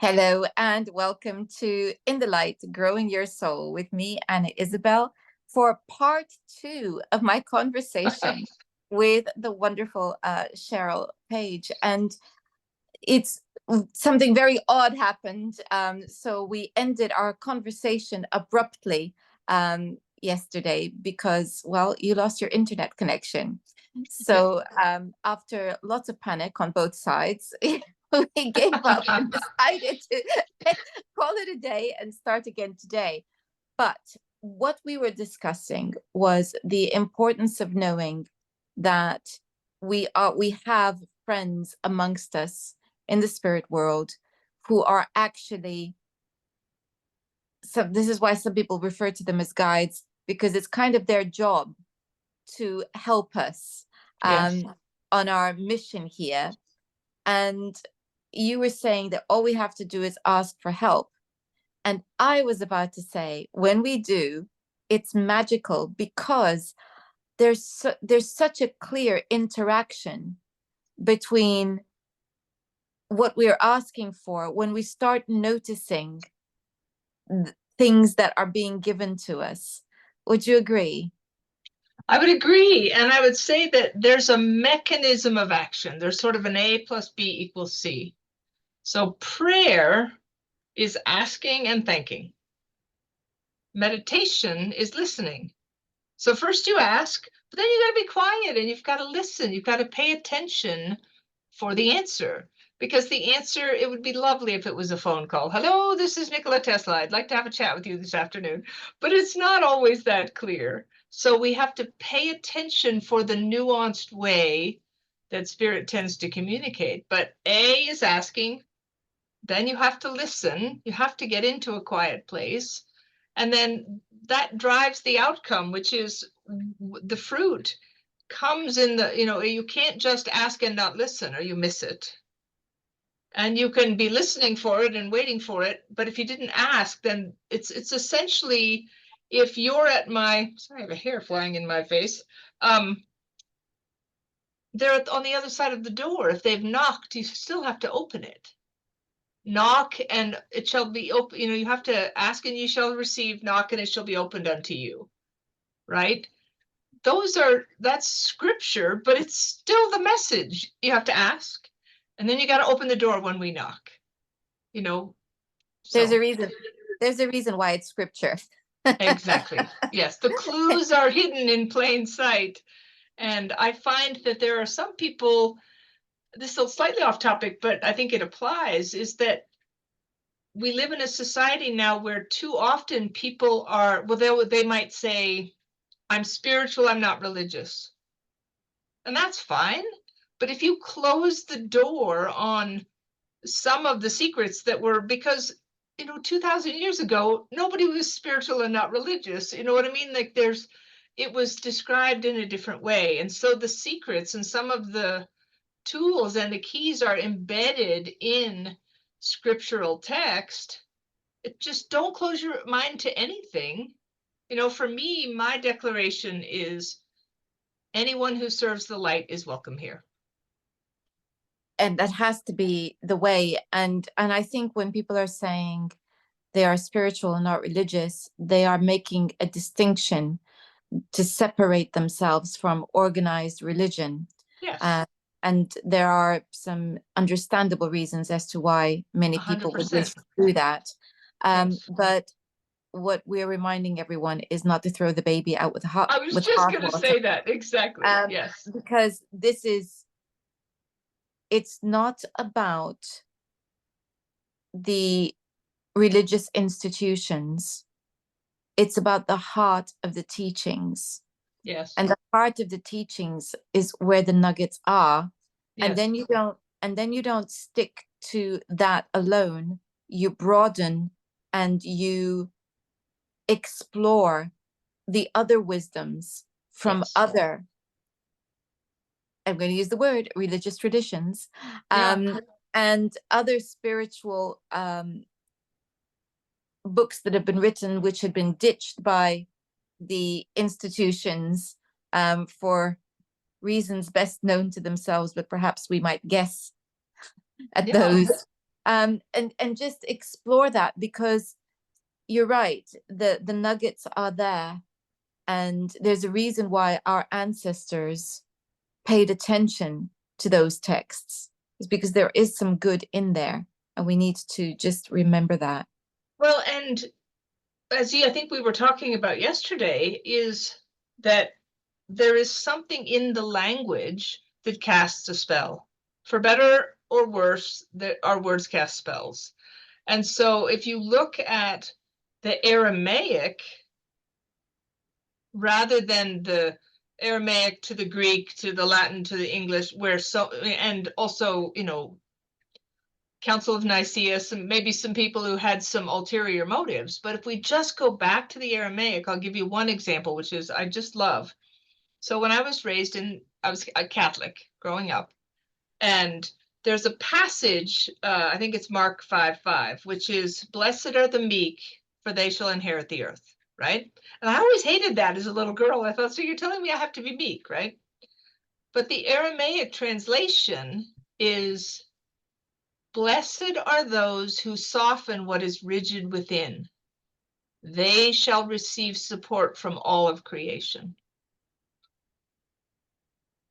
Hello and welcome to In the Light, Growing Your Soul with me, Anna Isabel, for part two of my conversation with the wonderful Cheryl Page. And it's something very odd happened. So we ended our conversation abruptly yesterday because, well, you lost your internet connection. So after lots of panic on both sides, we gave up and decided to call it a day and start again today. But what we were discussing was the importance of knowing that we have friends amongst us in the spirit world who are actually, so this is why some people refer to them as guides, because it's kind of their job to help us Yes. on our mission here. And you were saying that all we have to do is ask for help. And I was about to say, when we do, it's magical because there's such a clear interaction between what we're asking for when we start noticing things that are being given to us. Would you agree? I would agree. And I would say that there's a mechanism of action. There's sort of an A plus B equals C. So prayer is asking and thanking. Meditation is listening. So first you ask, but then you got to be quiet and you've got to listen. You've got to pay attention for the answer. Because the answer, it would be lovely if it was a phone call. Hello, this is Nikola Tesla. I'd like to have a chat with you this afternoon. But it's not always that clear. So we have to pay attention for the nuanced way that spirit tends to communicate. But A is asking, then you have to listen. You have to get into a quiet place. And then that drives the outcome, which is the fruit comes in the, you can't just ask and not listen or you miss it. And you can be listening for it and waiting for it, but if you didn't ask, then it's essentially, if you're at my, sorry, I have a hair flying in my face. They're on the other side of the door. If they've knocked, you still have to open it. Knock and it shall be open. You have to ask and you shall receive, knock and it shall be opened unto you. Right? That's scripture, but it's still the message. You have to ask, and then you got to open the door when we knock. There's So a reason. There's a reason why it's scripture. exactly. Yes, the clues are hidden in plain sight. And I find that there are some people, this is slightly off topic, but I think it applies, is that we live in a society now where too often people are, well, they might say, I'm spiritual, I'm not religious. And that's fine. But if you close the door on some of the secrets that were, because 2000 years ago nobody was spiritual and not religious, you know what I mean? Like it was described in a different way, and so the secrets and some of the tools and the keys are embedded in scriptural text. It just, don't close your mind to anything. For me, my declaration is anyone who serves the light is welcome here. And that has to be the way. And I think when people are saying they are spiritual and not religious, they are making a distinction to separate themselves from organized religion. Yes. And there are some understandable reasons as to why many people would wish 100%. to do that. Yes. But what we're reminding everyone is not to throw the baby out with hot I was with just hot going to water. say that. Exactly. Yes. Because it's not about the religious institutions. It's about the heart of the teachings. Yes. And the heart of the teachings is where the nuggets are. Yes. And then you don't stick to that alone. You broaden and you explore the other wisdoms from other, I'm going to use the word, religious traditions, and other spiritual books that have been written, which had been ditched by the institutions for reasons best known to themselves, but perhaps we might guess at those. And just explore that, because you're right, the nuggets are there, and there's a reason why our ancestors paid attention to those texts. Is because there is some good in there, and we need to just remember that. Well, and as I think we were talking about yesterday, is that there is something in the language that casts a spell. For better or worse, our words cast spells. And so if you look at the Aramaic, rather than the Aramaic to the Greek, to the Latin, to the English, and also, Council of Nicaea, maybe some people who had some ulterior motives. But if we just go back to the Aramaic, I'll give you one example, which is I just love. So when I was a Catholic growing up, and there's a passage, I think it's Mark 5:5, which is, "Blessed are the meek, for they shall inherit the earth," right? And I always hated that as a little girl. I thought, so you're telling me I have to be meek, right? But the Aramaic translation is, "Blessed are those who soften what is rigid within. They shall receive support from all of creation."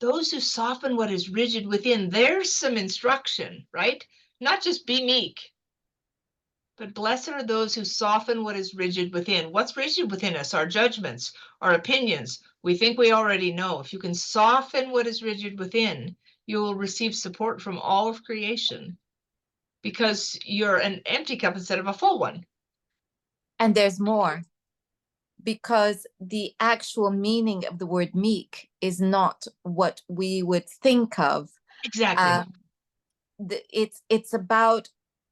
Those who soften what is rigid within, there's some instruction, right? Not just be meek, but blessed are those who soften what is rigid within. What's rigid within us? Our judgments, our opinions. We think we already know. If you can soften what is rigid within, you will receive support from all of creation, because you're an empty cup instead of a full one. And there's more, because the actual meaning of the word meek is not what we would think of. Exactly. It's about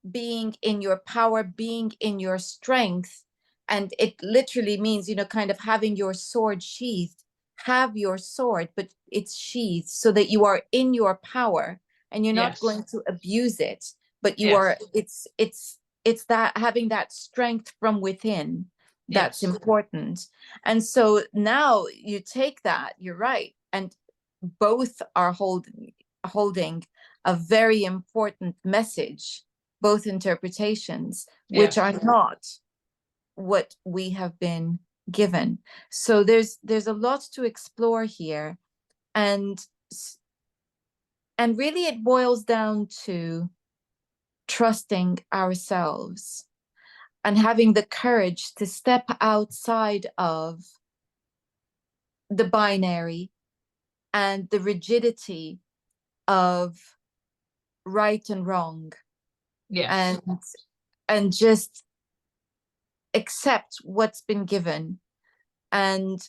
being in your power, being in your strength. And it literally means, kind of having your sword sheathed. Have your sword, but it's sheathed so that you are in your power, and you're not Yes. going to abuse it, but you Yes. are, it's that having that strength from within that's Yes. important. And so now you take that, you're right, and both are holding a very important message, both interpretations, which Yes. are not what we have been given. So there's a lot to explore here, and really it boils down to trusting ourselves and having the courage to step outside of the binary and the rigidity of right and wrong. Yes. And just accept what's been given, and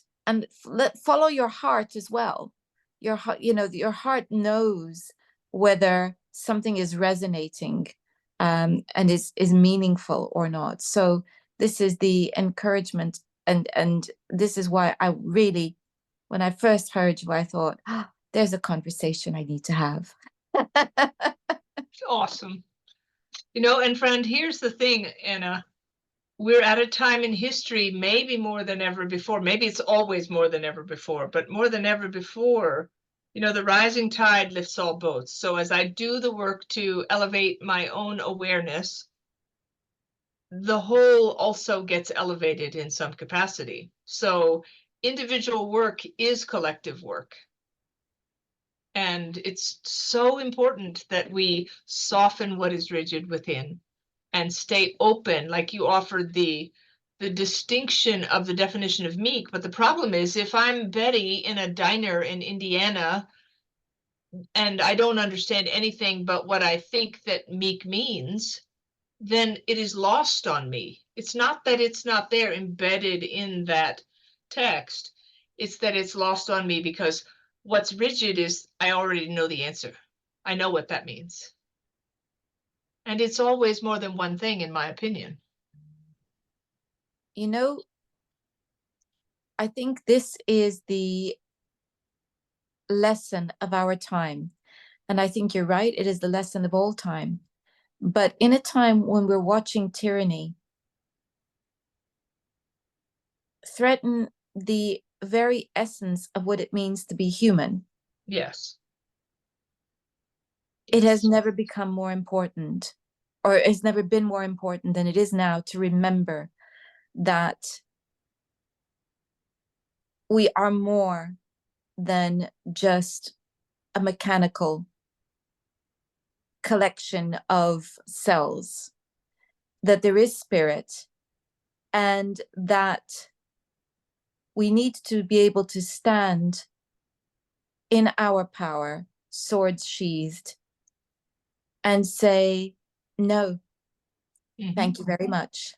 follow your heart as well. Your heart, your heart knows whether something is resonating, and is meaningful or not. So this is the encouragement, and this is why I really, when I first heard you, I thought, there's a conversation I need to have. Awesome. And friend, here's the thing, Anna. We're at a time in history, maybe more than ever before. Maybe it's always more than ever before, but more than ever before, the rising tide lifts all boats. So as I do the work to elevate my own awareness, the whole also gets elevated in some capacity. So individual work is collective work. And it's so important that we soften what is rigid within and stay open. Like you offered the distinction of the definition of meek. But the problem is, if I'm Betty in a diner in Indiana and I don't understand anything but what I think that meek means, then it is lost on me. It's not that it's not there embedded in that text. It's that it's lost on me because what's rigid is I already know the answer. I know what that means. And it's always more than one thing, in my opinion. I think this is the lesson of our time. And I think you're right, it is the lesson of all time. But in a time when we're watching tyranny threaten the very essence of what it means to be human, Yes. it has never become more important or it's never been more important than it is now, to remember that we are more than just a mechanical collection of cells, that there is spirit, and that we need to be able to stand in our power, swords sheathed, and say, no, thank you very much.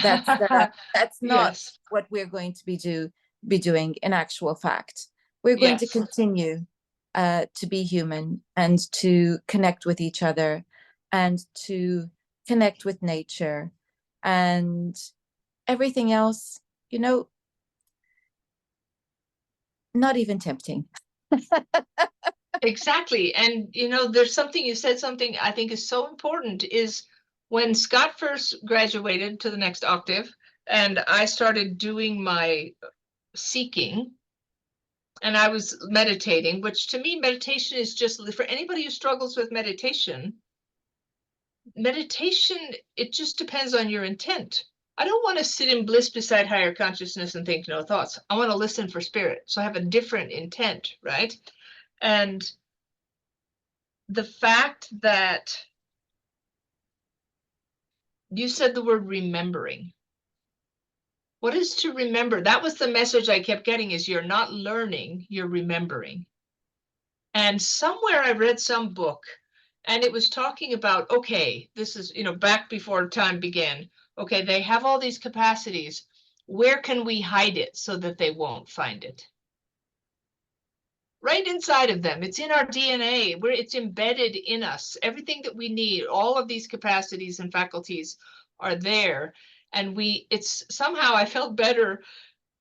That's not Yes. what we're going to be doing in actual fact. We're going to Yes. continue to be human and to connect with each other and to connect with nature, and everything else, not even tempting. Exactly. And there's something you said, something I think is so important, is when Scott first graduated to the next octave and I started doing my seeking and I was meditating, which to me, meditation is just, for anybody who struggles with meditation, it just depends on your intent. I don't want to sit in bliss beside higher consciousness and think no thoughts. I want to listen for spirit. So I have a different intent, right? And the fact that you said the word remembering. What is to remember? That was the message I kept getting, is you're not learning, you're remembering. And somewhere I read some book and it was talking about, okay, this is, back before time began. Okay, they have all these capacities. Where can we hide it so that they won't find it? Right inside of them. It's in our DNA, where it's embedded in us. Everything that we need, all of these capacities and faculties are there. And it's somehow I felt better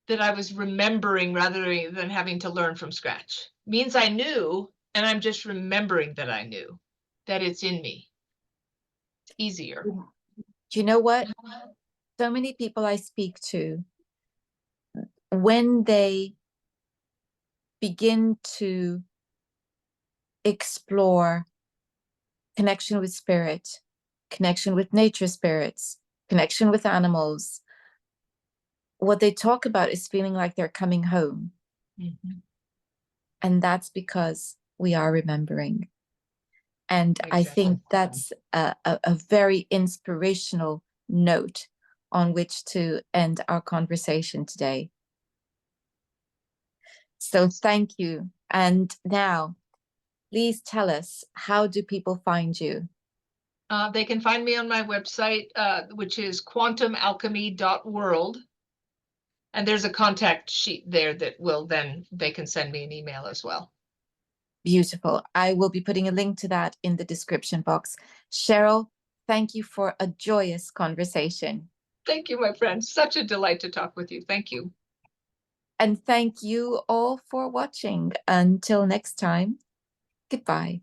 that I was remembering rather than having to learn from scratch. Means I knew, and I'm just remembering that I knew that it's in me. Easier. Do you know what? So many people I speak to, when they begin to explore connection with spirit, connection with nature spirits, connection with animals, what they talk about is feeling like they're coming home. Mm-hmm. And that's because we are remembering. And exactly. I think that's a very inspirational note on which to end our conversation today. So thank you. And now, please tell us, how do people find you? They can find me on my website, which is quantumalchemy.world. And there's a contact sheet there that they can send me an email as well. Beautiful. I will be putting a link to that in the description box. Cheryl, thank you for a joyous conversation. Thank you, my friend. Such a delight to talk with you. Thank you. And thank you all for watching. Until next time, goodbye.